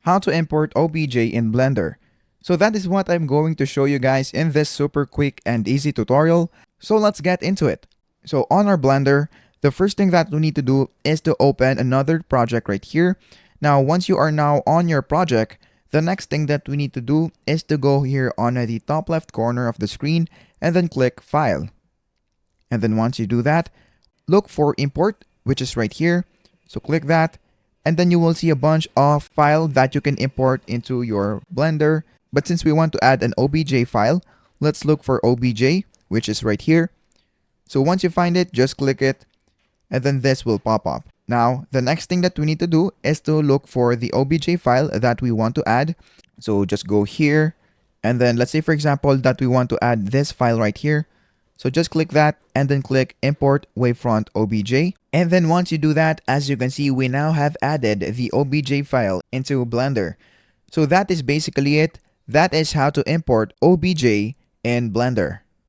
how to import OBJ in Blender. So that is what I'm going to show you guys in this super quick and easy tutorial. So let's get into it. So on our Blender, the first thing that we need to do is to open another project right here. Now, once you are now on your project, the next thing that we need to do is to go here on the top left corner of the screen and then click File. And then once you do that, look for Import, which is right here. So click that, and then you will see a bunch of files that you can import into your Blender. But since we want to add an OBJ file, let's look for OBJ, which is right here. So once you find it, just click it, and then this will pop up. Now, the next thing that we need to do is to look for the OBJ file that we want to add. So just go here, and then let's say, for example, that we want to add this file right here. So just click that and then click Import Wavefront OBJ. And then once you do that, as you can see, we now have added the OBJ file into Blender. So that is basically it. That is how to import OBJ in Blender.